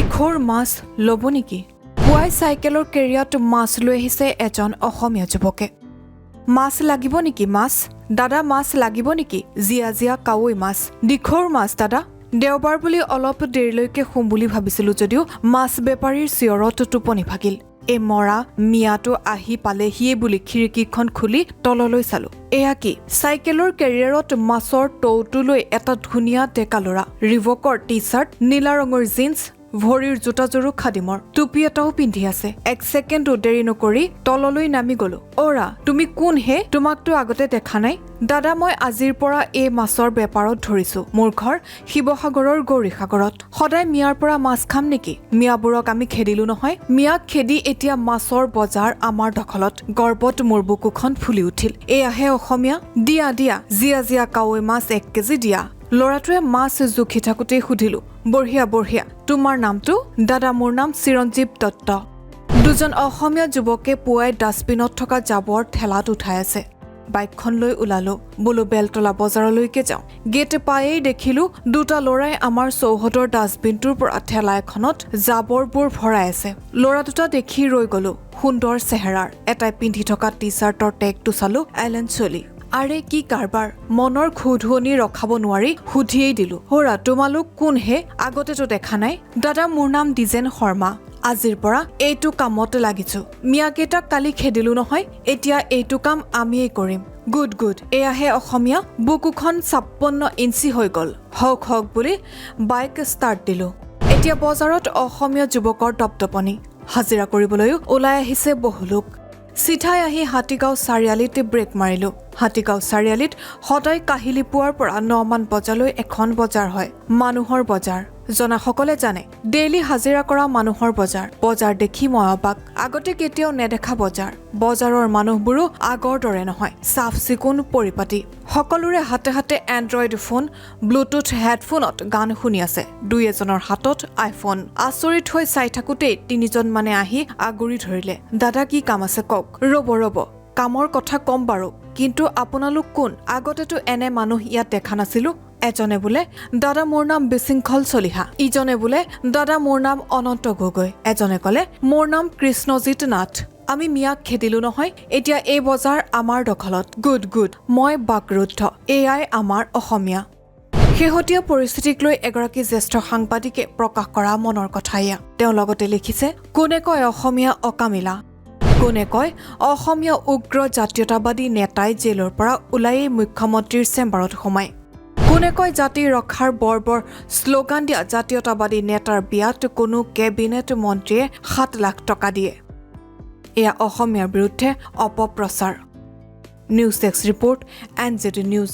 দিখৰ মাছ ল'ব নেকি? পুৱাই চাইকেলৰ কেৰিয়াৰত মাছ লৈ আহিছে এজন অসমীয়া যুৱকে। মাছ লাগিব নেকি? মাছ দাদা, মাছ লাগিব নেকি? জিয়া কাৱৈ মাছ, দিখৰ মাছ দাদা। দেওবাৰ বুলি অলপ দেৰিলৈকে শুম বুলি ভাবিছিলো যদিও মাছ বেপাৰীৰ চিঞৰত টোপনি ভাগিল। এই মৰা মিয়াটো আহি পালেহিয়ে বুলি খিৰিকীখন খুলি তললৈ চালো। এয়া কি? চাইকেলৰ কেৰিয়াৰত মাছৰ টৌটো লৈ এটা ধুনীয়া ডেকা ল'ৰা। ৰিভকৰ টি চাৰ্ট, নীলা ৰঙৰ জিন্স, ভৰিৰ জোতাযোৰো খাদিমৰ, টুপি এটাও পিন্ধি আছে। এক ছেকেণ্ডো দেৰি নকৰি তললৈ নামি গলো। অৰা, তুমি কোন হে? তোমাকতো আগতে দেখা নাই। দাদা, মই আজিৰ পৰা এই মাছৰ বেপাৰত ধৰিছো। মোৰ ঘৰ শিৱসাগৰৰ গৌৰীসাগৰত। সদায় মিয়াৰ পৰা মাছ খাম নেকি? মিয়াবোৰক আমি খেদিলো নহয়। মিয়াক খেদি এতিয়া মাছৰ বজাৰ আমাৰ দখলত। গৰ্বত মোৰ বুকুখন ফুলি উঠিল। এয়াহে অসমীয়া। দিয়া জিয়া কাৱৈ মাছ 1 কেজি দিয়া। ল'ৰাটোৱে মাছ জুখি থাকোতেই সুধিলো, বঢ়িয়া। তোমাৰ নামটো? দাদা, মোৰ নাম চিৰঞ্জীৱ দত্ত। দুজন অসমীয়া যুৱকে পুৱাই ডাষ্টবিনত থকা জাবৰ ঠেলাত উঠাই আছে। বাইকখন লৈ ওলালো। বোলো বেলতলা বজাৰলৈকে যাওঁ। গেট পায়েই দেখিলো দুটা ল'ৰাই আমাৰ চৌহদৰ ডাষ্টবিনটোৰ পৰা ঠেলা এখনত জাবৰবোৰ ভৰাই আছে। ল'ৰা দুটা দেখি ৰৈ গলো। সুন্দৰ চেহেৰাৰ। এটাই পিন্ধি থকা টি চাৰ্টৰ টেগটো চালো, এলেন চলি। আৰে কি কাৰবাৰ? মনৰ খুধুৱনি ৰখাব নোৱাৰি সুধিয়েই দিলো, হৰা, তোমালোক কোন হে? আগতেতো দেখা নাই। দাদা, মোৰ নাম ডিজেন শৰ্মা। আজিৰ পৰা এইটো কামত লাগিছো। মিয়াকেইটাক কালি খেদিলো নহয়, এতিয়া এইটো কাম আমিয়েই কৰিম। গুড। এয়াহে অসমীয়া। বুকুখন 56 ইঞ্চি হৈ গল। হওক বুলি বাইক ষ্টাৰ্ট দিলো। এতিয়া বজাৰত অসমীয়া যুৱকৰ দপদপনি। হাজিৰা কৰিবলৈও ওলাই আহিছে বহু লোক। চিধাই আহি হাতীগাঁও চাৰিআলিত ব্ৰেক মাৰিলো। হাতীগাঁও চাৰিআলিত সদায় কাহিলি পুৱাৰ পৰা 9 মান বজালৈ এখন বজাৰ হয়। মানুহৰ বজাৰ। জনাসকলে জানে, ডেইলি হাজিৰা কৰা মানুহৰ বজাৰ দেখি মই অবাক। আগতে কেতিয়াও নেদেখা বজাৰৰ মানুহবোৰো আগৰ দৰে নহয়। চাফ চিকুণ, পৰিপাটি। সকলোৰে হাতে এণ্ড্ৰইড ফোন, ব্লুটুথ হেডফোনত গান শুনি আছে। 2-এজনৰ হাতত আইফোন। আচৰিত হৈ চাই থাকোতেই 3জন মানে আহি আগুৰি ধৰিলে। দাদা, কি কাম আছে কওক? ৰ'ব, কামৰ কথা কম বাৰু, কিন্তু আপোনালোক কোন? আগতেতো এনে মানুহ ইয়াত দেখা নাছিলো। এজনে বোলে, দাদা, মোৰ নাম বিশৃংখল চলিহা। ইজনে বোলে, দাদা, মোৰ নাম অনন্ত গগৈ। এজনে কলে, মোৰ নাম কৃষ্ণজিৎ নাথ। আমি মিয়াক খেদিলো নহয়, এতিয়া এই বজাৰ আমাৰ দখলত। গুড। মই বাকৰুদ্ধ। এয়াই আমাৰ অসমীয়া। শেহতীয়া পৰিস্থিতিক লৈ এগৰাকী জ্যেষ্ঠ সাংবাদিকে প্ৰকাশ কৰা মনৰ কথা এয়া। তেওঁ লগতে লিখিছে, কোনে কয় অসমীয়া অকামিলা? কোনে কয় অসমীয়া উগ্ৰ জাতীয়তাবাদী নেতাই জেলৰ পৰা ওলায়েই মুখ্যমন্ত্ৰীৰ চেম্বাৰত সোমায়? কোনে কয় জাতি ৰক্ষাৰ বৰ শ্লোগান দিয়া জাতীয়তাবাদী নেতাৰ বিয়াত কোনো কেবিনেট মন্ত্ৰীয়ে 7 লাখ টকা দিয়ে? এয়া অসমীয়াৰ বিৰুদ্ধে অপপ্ৰচাৰ। News desk report, NZNews।